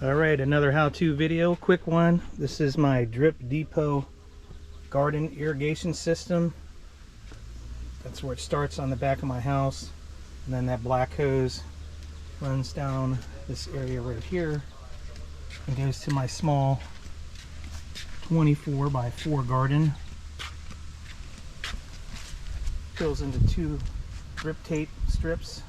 Alright, another how-to video, quick one. This is my Drip Depot garden irrigation system. That's where it starts, on the back of my house. And then that black hose runs down this area right here and goes to my small 24 by 4 garden. Fills into 2 drip tape strips.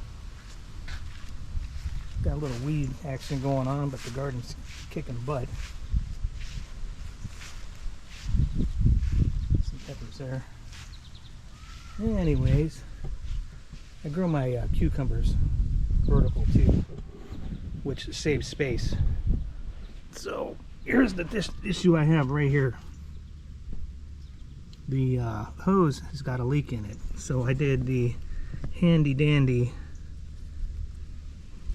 Got a little weed action going on, but the garden's kicking butt. Some peppers there. Anyways, I grow my cucumbers vertical too, which saves space. So here's the issue I have right here. The hose has got a leak in it, so I did the handy dandy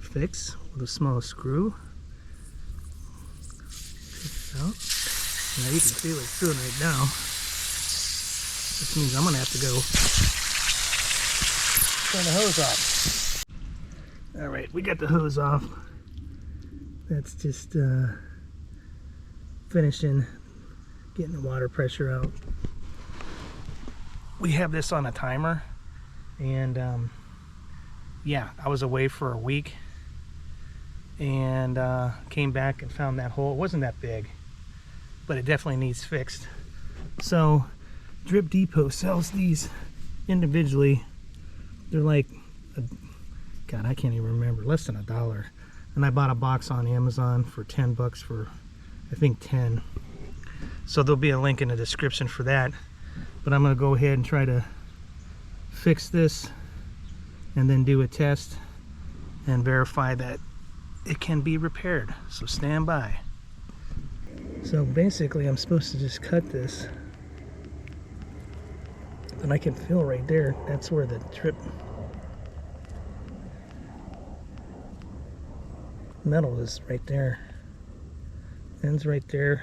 fix with a small screw. Take it out. Now you can feel it through right now. Which means I'm gonna have to go turn the hose off. Alright, we got the hose off. That's just finishing getting the water pressure out. We have this on a timer, and yeah, I was away for a week and came back and found that hole. It wasn't that big, but it definitely needs fixed. So Drip Depot sells these individually. They're like God, I can't even remember, less than $1. And I bought a box on Amazon for 10 bucks for, I think, 10. So there'll be a link in the description for that. But I'm going to go ahead and try to fix this and then do a test and verify that it can be repaired. So stand by. So basically I'm supposed to just cut this, and I can feel right there, that's where the drip metal is, right there. Ends right there,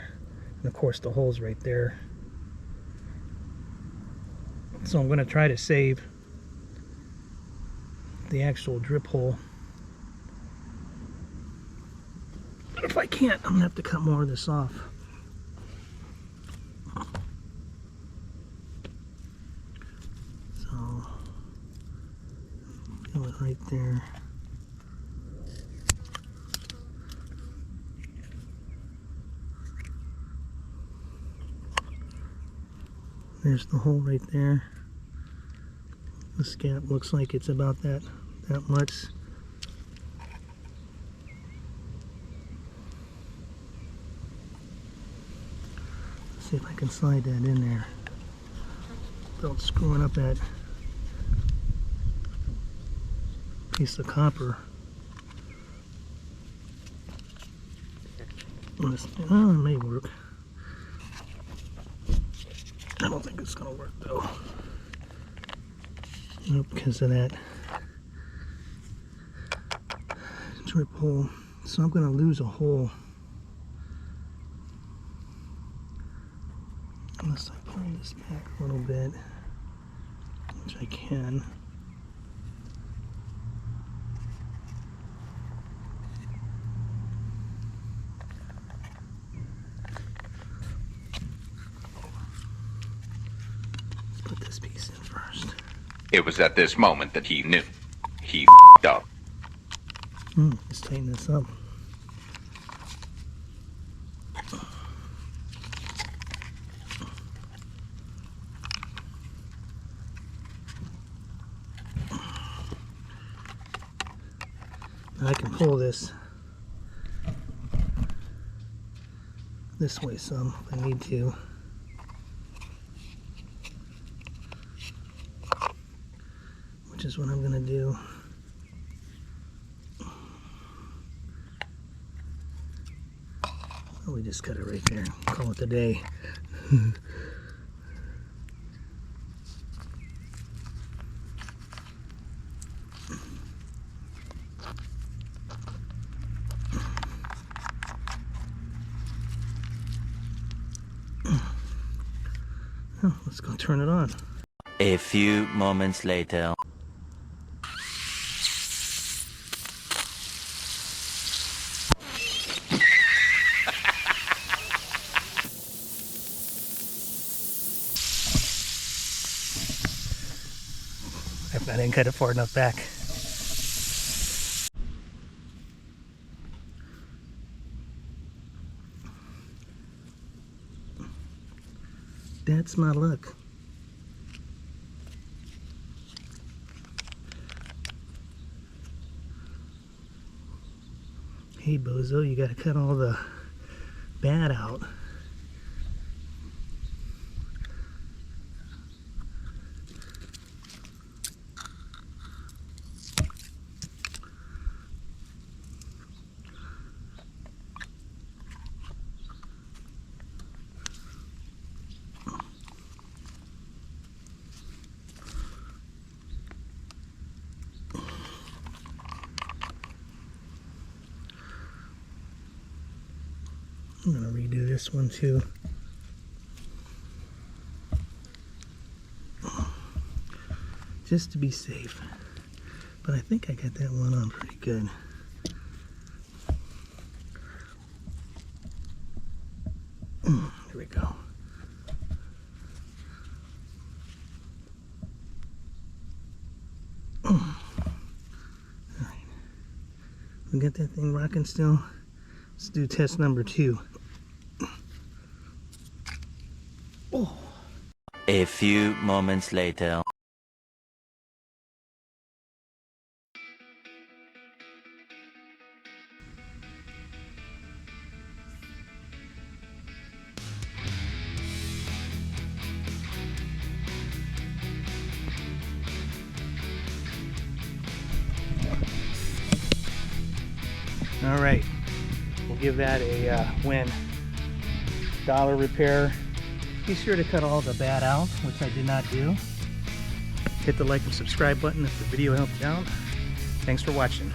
and of course the hole's right there. So I'm going to try to save the actual drip hole. But if I can't, I'm going to have to cut more of this off. So, feel it right there. There's the hole right there. This gap looks like it's about that much. Let's see if I can slide that in there without screwing up that piece of copper. Oh, it may work. I don't think it's gonna work though. Nope, because of that drip hole. So I'm gonna lose a hole unless I pull this back a little bit, which I can. Put this piece in first. It was at this moment that he knew. He f***ed up. Let's tighten this up. I can pull this way some if I need to. Which is what I'm gonna do. Oh, we just cut it right there. Call it a day. Oh, let's go turn it on. A few moments later. I didn't cut it far enough back. That's my luck. Hey bozo, you gotta cut all the bad out. I'm gonna redo this one too. Just to be safe. But I think I got that one on pretty good. Here we go. Alright. We got that thing rocking still. Let's do test number 2. Oh. A few moments later. All right, we'll give that a win. Dollar repair. Be sure to cut all the bad out, which I did not do. Hit the like and subscribe button if the video helped you out. Thanks for watching.